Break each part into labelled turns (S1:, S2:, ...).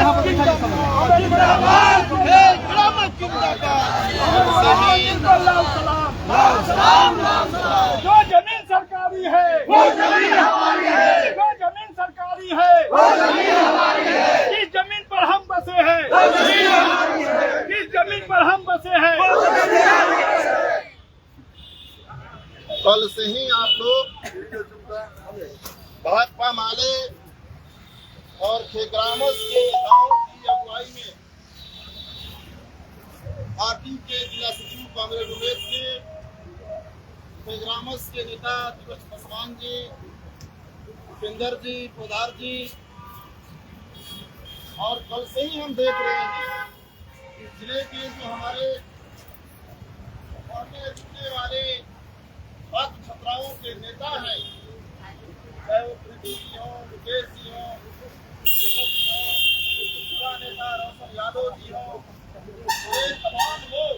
S1: यहाँ पर दिखाइए
S2: जो जमीन सरकारी है वो जमीन हमारी है, जो जमीन सरकारी है वो जमीन हमारी है, किस जमीन पर हम बसे हैं वो जमीन हमारी है, किस जमीन पर हम बसे हैं वो जमीन हमारी है।
S3: कल से ही आप लोग भाकपा माले और खेग्रामस के नेताओं की अगुवाई में पार्टी के जिला सचिव कांग्रेस उमेश जी, खेग्रामस के नेता दिवस पासवान जी, उपेंद्र जी, पोदार जी, और कल से ही हम देख रहे हैं कि जिले के जो हमारे पढ़ने लिखने वाले छात्र छात्राओं के नेता हैं, चाहे वो प्रीति जी हो, मुकेश जी हो, दीपक जी हो, युवा नेता रोशन यादव जी हो, ये तमाम लोग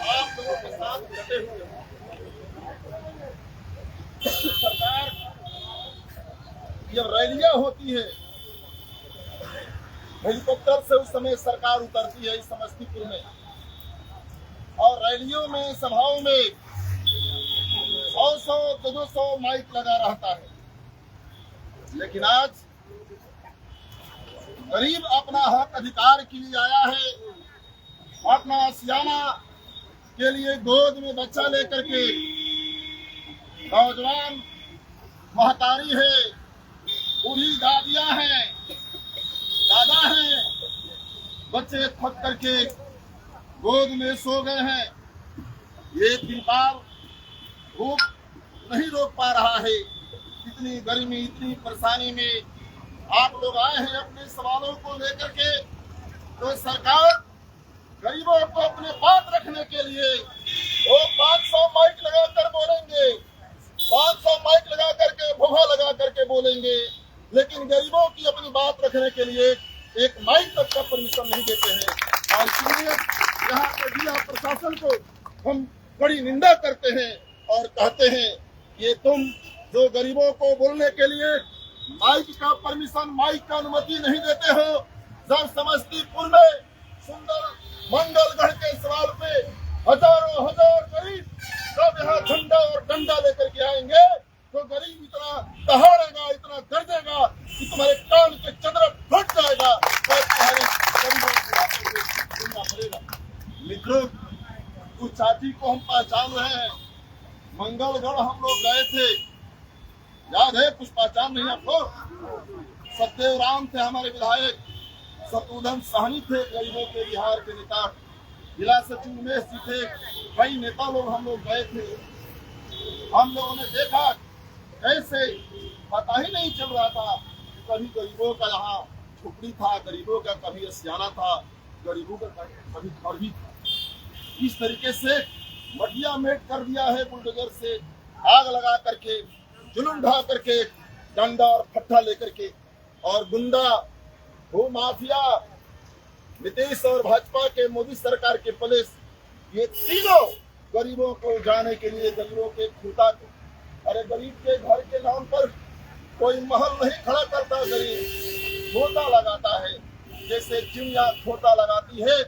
S3: आप लोगों के साथ डटे हुए हैं। सरकार जब रैलियां होती है, हेलीकॉप्टर से उस समय सरकार उतरती है इस समस्तीपुर में, और रैलियों में सभाओं में 100-200 माइक लगा रहता है। लेकिन आज गरीब अपना हक अधिकार के लिए आया है, अपना आशियाना के लिए गोद में बच्चा लेकर के, नौजवान महतारी है, बूढ़ी दादियां हैं, दादा हैं, बच्चे थक करके गोद में सो गए हैं। ये त्रिपाल धूप नहीं रोक पा रहा है। इतनी गर्मी, इतनी परेशानी में आप लोग आए हैं अपने सवालों को लेकर के, तो सरकार गरीबों को अपने बात रखने के लिए वो 500 माइक लगाकर बोलेंगे, 500 माइक लगा करके भोगा लगा करके बोलेंगे, लेकिन गरीबों की अपनी बात रखने के लिए एक माइक तक का परमिशन नहीं देते हैं। और इसलिए यहाँ के जिला प्रशासन को हम बड़ी निंदा करते हैं और कहते हैं ये तुम जो गरीबों को बोलने के लिए माइक का परमिशन, माइक का अनुमति नहीं देते हो, जब समस्तीपुर में सुंदर मंगलगढ़ के सवाल पे हजारों हजार गरीब जब यहाँ झंडा और डंडा लेकर के आएंगे, तो गरीब इतना दहाड़ेगा, इतना गरजेगा कि तुम्हारे कान के चदरा फट जाएगा और तुम्हारे गरीबों की बातों को सुनना पड़ेगा। मित्रों, उस चाची को हम पहचान रहे हैं, मंगलगढ़ हम लोग गए थे, याद है? कुछ पहचान नहीं आपको? सत्यदेव राम थे हमारे विधायक, शत्रुघ्न साहनी थे गरीबों के बिहार के नेता, जिला सचिव उमेश जी थे, कई नेता लोग हम लोग गए थे। हम लोगों ने देखा कैसे पता ही नहीं चल रहा था कि कभी गरीबों का यहाँ झुपड़ी था, गरीबों का कभी आशियाना था, गरीबों का कभी घर भी था। इस तरीके से मटिया मेट कर दिया है बुलडोजर से, आग लगा करके, जुलूम ढा करके, डंडा और फट्टा लेकर के, और गुंडा, भू माफिया, नीतीश और भाजपा के मोदी सरकार के पुलिस, ये तीनों गरीबों को जाने के लिए, गरीबों के खूंटा को, अरे गरीब के घर के नाम पर कोई महल नहीं खड़ा करता, गरीब खोता लगाता है। जैसे चिड़िया खोता लगाती है,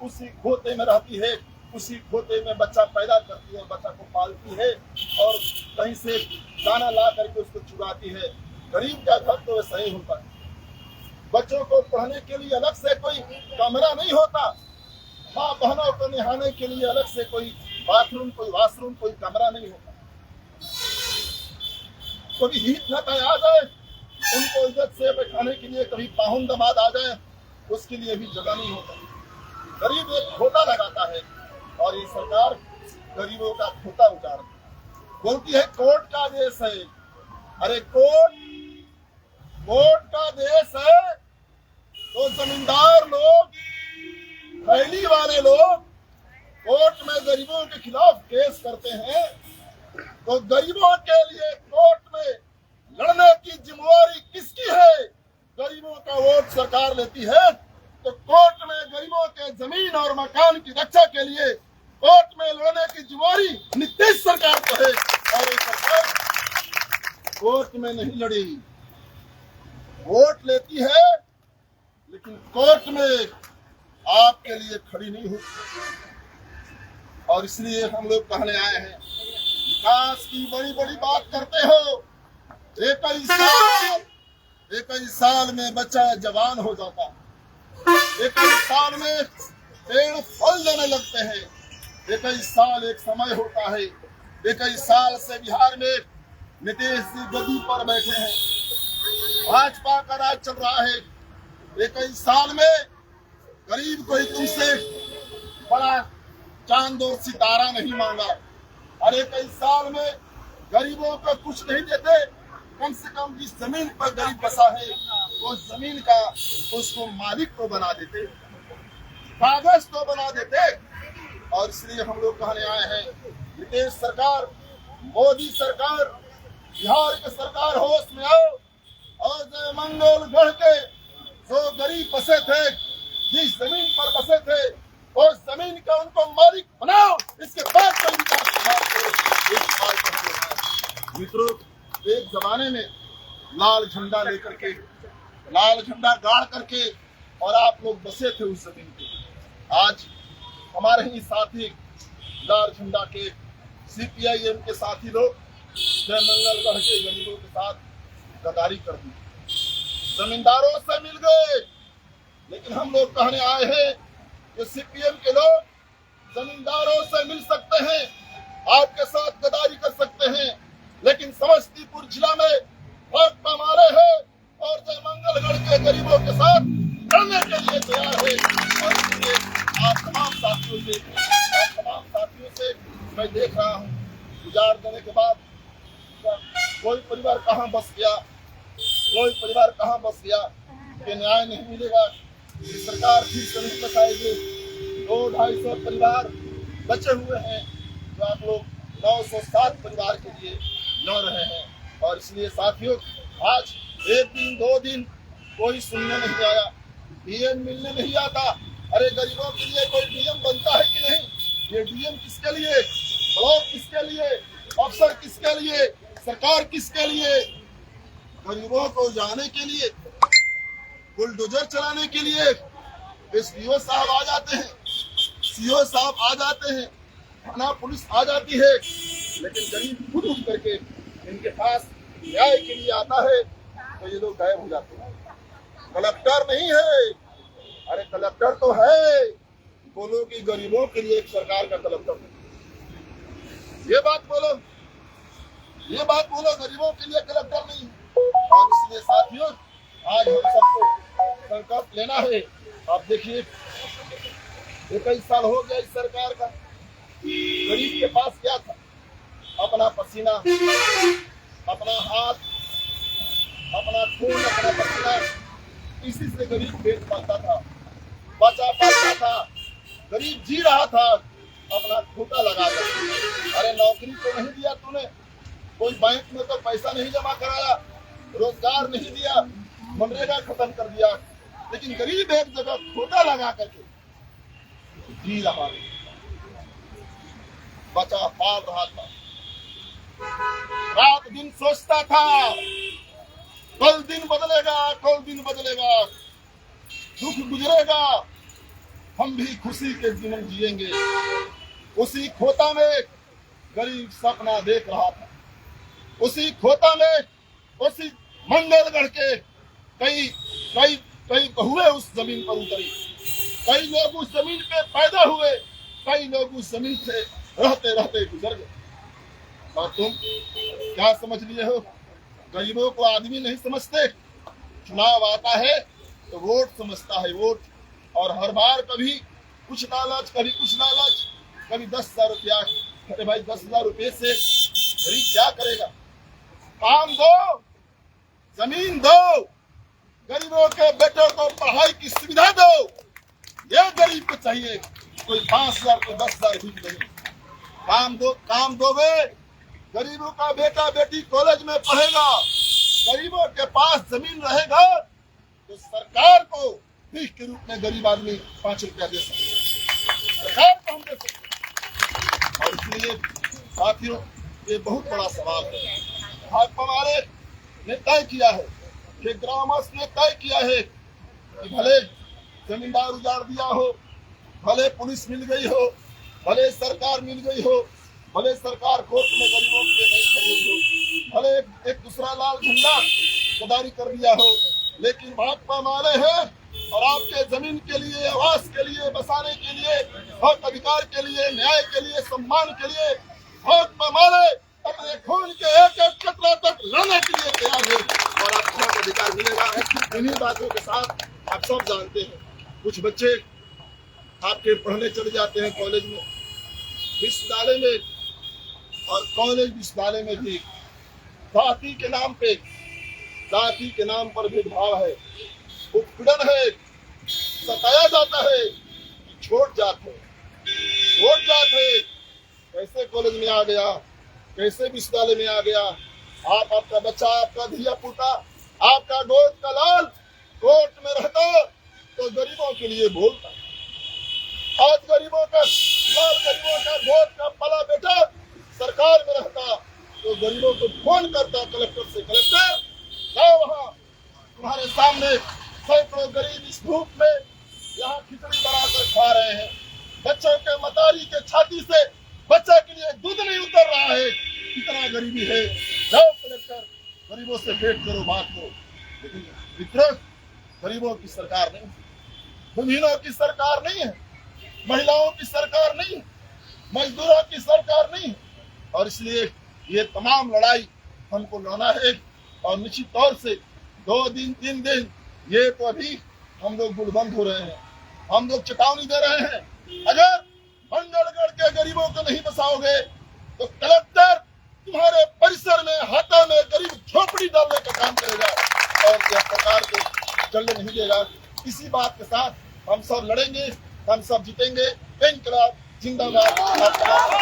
S3: उसी खोते में रहती है, उसी खोते में बच्चा पैदा करती है, बच्चा को पालती है और कहीं से दाना ला करके उसको चुराती है। गरीब का घर तो वैसा ही होता है। बच्चों को पढ़ने के लिए अलग से कोई कमरा नहीं होता, माँ बहनों को नहाने के लिए अलग से कोई बाथरूम, कोई वॉशरूम, कोई कमरा नहीं होता। कभी हित न आ जाए, उनको इज्जत से बैठाने के लिए कभी पाहुन दमाद आ जाए, उसके लिए भी जगह नहीं होता। गरीब एक खोता लगाता है और ये सरकार गरीबों का खोता उतार बोलती है कोर्ट का देश है। अरे कोर्ट का देश है तो जमींदार लोग, पहली वाले लोग कोर्ट में गरीबों के खिलाफ केस करते हैं, तो गरीबों के लिए कोर्ट में लड़ने की जिम्मेवारी किसकी है? गरीबों का वोट सरकार लेती है, तो कोर्ट में गरीबों के जमीन और मकान की रक्षा के लिए कोर्ट में लड़ने की जिम्मेवारी नीतीश सरकार को है। और ये सरकार कोर्ट में नहीं लड़ी, वोट लेती है लेकिन कोर्ट में आपके लिए खड़ी नहीं हुई। और इसलिए हम लोग कहने आए हैं, विकास की बड़ी बड़ी बात करते हो, एक ही साल में बच्चा जवान हो जाता, एक ही साल में पेड़ फल देने लगते हैं, एक ही साल एक समय होता है। एक ही साल से बिहार में नीतीश जी गद्दी पर बैठे हैं, भाजपा का राज चल रहा है। एक ही साल में गरीब कोई तुमसे बड़ा चांद और सितारा नहीं मांगा, और एक ही साल में गरीबों को कुछ नहीं देते। कम से कम जिस जमीन पर गरीब बसा है उस जमीन का उसको मालिक तो बना देते, कागज तो बना देते। और इसलिए हम लोग कहने आए हैं, नीतीश सरकार, मोदी सरकार, बिहार की सरकार, होश में आओ और जय मंगलगढ़ के जो गरीब बसे थे, जिस जमीन पर बसे थे, उस जमीन का उनको मालिक बनाओ। इसके बाद कोई विकास। मित्रों, एक जमाने में लाल झंडा लेकर के, लाल झंडा गाड़ करके और आप लोग बसे थे उस जमीन पे। आज हमारे ही साथी लाल झंडा के CPIM के साथी लोग जय मंगलगढ़ के गरीबों के साथ गद्दारी कर दी, जमींदारों से मिल गए। लेकिन हम लोग कहने आए हैं कि CPM के लोग जमींदारों से मिल सकते हैं, आपके साथ गद्दारी कर सकते हैं, लेकिन समस्तीपुर जिला में भाजपा मारे हैं और जय मंगलगढ़ के गरीबों के साथ लड़ने के लिए तैयार है। और इसलिए आप तमाम साथियों से मैं देख रहा हूँ, गुजार देने के बाद कोई परिवार कहाँ बस गया, कोई परिवार कहाँ बस गया कि न्याय नहीं मिलेगा, सरकार ठीक से नहीं बचाएगी। 200-250 परिवार बचे हुए हैं, जो आप लोग 907 परिवार के लिए लड़ रहे हैं। और इसलिए साथियों, आज 1 दिन 2 दिन कोई सुनने नहीं आया, DM मिलने नहीं आता। अरे गरीबों के लिए कोई DM बनता है कि नहीं? ये DM किसके लिए, ब्लॉक किसके लिए, अफसर किसके लिए, सरकार किसके लिए? गरीबों को जाने के लिए, बुलडोजर चलाने के लिए SDO साहब आ जाते हैं, CO साहब आ जाते हैं, थाना पुलिस आ जाती है, लेकिन गरीब खुद उठ करके इनके पास न्याय के लिए आता है तो ये लोग गायब हो जाते हैं। कलेक्टर नहीं है, अरे कलेक्टर तो है, बोलो कि गरीबों के लिए एक सरकार का कलेक्टर है। ये बात बोलो, गरीबों के लिए कलेक्टर नहीं। और इसलिए साथियों, आज हम सबको संकल्प लेना है। आप देखिए, एक ही साल हो गया इस सरकार का, गरीब के पास क्या था? अपना पसीना, अपना हाथ, अपना खून, अपना पसीना, इसी से गरीब पेट पालता था, बचा पालता था, गरीब जी रहा था अपना खूटा लगा कर। अरे नौकरी तो नहीं दिया तूने, कोई बैंक में तो पैसा नहीं जमा कराया, रोजगार नहीं दिया, मनरेगा खत्म कर दिया, लेकिन गरीब एक जगह खूटा लगा करके जी रहा, बचा पाल रहा था, रात दिन सोचता था कल दिन बदलेगा, कल दिन बदलेगा, दुख गुजरेगा, हम भी खुशी के जीवन जिएंगे। उसी खोता में गरीब सपना देख रहा था, उसी खोता में, उसी मंगलगढ़ के कई बहुए उस जमीन पर उतरी, कई लोग उस जमीन पे पैदा हुए, कई लोग उस जमीन से रहते रहते गुजर गए। और तुम क्या समझ लिए हो? गरीबों को आदमी नहीं समझते। चुनाव आता है तो वोट समझता है, वोट। और हर बार कभी कुछ लालच, कभी कुछ लालच, कभी 10,000 रुपया। अरे भाई, 10,000 रुपये से गरीब क्या करेगा? काम दो, जमीन दो, गरीबों के बेटों को पढ़ाई की सुविधा दो, ये गरीब को चाहिए। कोई 5,000 को 10,000 भी नहीं। काम दोगे, गरीबों का बेटा बेटी कॉलेज में पढ़ेगा, गरीबों के पास जमीन रहेगा, तो सरकार को भीख के रूप में गरीब आदमी 5 रुपया दे सकते, सरकार को हम दे सकते। और इसलिए साथियों, ये बहुत बड़ा सवाल है। भाजपा वाले ने तय किया है, ग्रामस ने तय किया है कि भले जमींदार उजाड़ दिया हो, भले पुलिस मिल गई हो, भले सरकार मिल गई हो, भले सरकार कोर्ट में गरीबों के लिए नहीं खड़ी हो, भले एक दूसरा लाल झंडा गद्दारी कर दिया हो, लेकिन भाजपा माने हैं और आपके जमीन के लिए, आवास के लिए, बसाने के लिए, हक अधिकार के लिए, न्याय के लिए, सम्मान के लिए भाजपा माने अपने खून के एक एक कतरा तक लाने के लिए तैयार है और आपको हक अधिकार मिलेगा। इन्हीं बातों के साथ आप सब जानते हैं, कुछ बच्चे आपके पढ़ने चले जाते हैं कॉलेज में, विश्वविद्यालय में, और कॉलेज विश्वविद्यालय में भी जाति के नाम पे, जाति के नाम पर भेदभाव है, उत्पीड़न है, सताया जाता है कि छोट जात है, छोट जात है। कैसे कॉलेज में आ गया, कैसे विश्वविद्यालय में आ गया? आपका बच्चा, आपका धिया पुता, आपका गोद का लाल कोर्ट में रहता तो गरीबों के लिए बोलता। आज गरीबों का लाल, गरीबों का गोद का पला बेटा सरकार में रहता तो गरीबों को फोन करता कलेक्टर से, कलेक्टर जाओ वहाँ, तुम्हारे सामने सैकड़ों गरीब इस धूप में यहाँ खिचड़ी बनाकर खा रहे हैं, बच्चों के मतारी के छाती से बच्चे के लिए दूध नहीं उतर रहा है, कितना गरीबी है। जाओ कलेक्टर, गरीबों से भेंट करो, बात करो। लेकिन वितरक गरीबों की सरकार नहीं, भूमिहीनों की सरकार नहीं है, महिलाओं की सरकार नहीं है, मजदूरों की सरकार नहीं है। और इसलिए ये तमाम लड़ाई हमको लड़ना है और निश्चित तौर से 2 दिन 3 दिन ये तो अभी हम लोग गुलबंद हो रहे हैं, हम लोग चेतावनी दे रहे हैं। अगर मंगलगढ़ के गरीबों को नहीं बसाओगे तो कलेक्टर तुम्हारे परिसर में, हाथा में गरीब झोपड़ी डालने का काम करेगा और यह सरकार को चलने नहीं देगा। इसी बात के साथ हम सब लड़ेंगे, हम सब जीतेंगे। इंकलाब जिंदाबाद।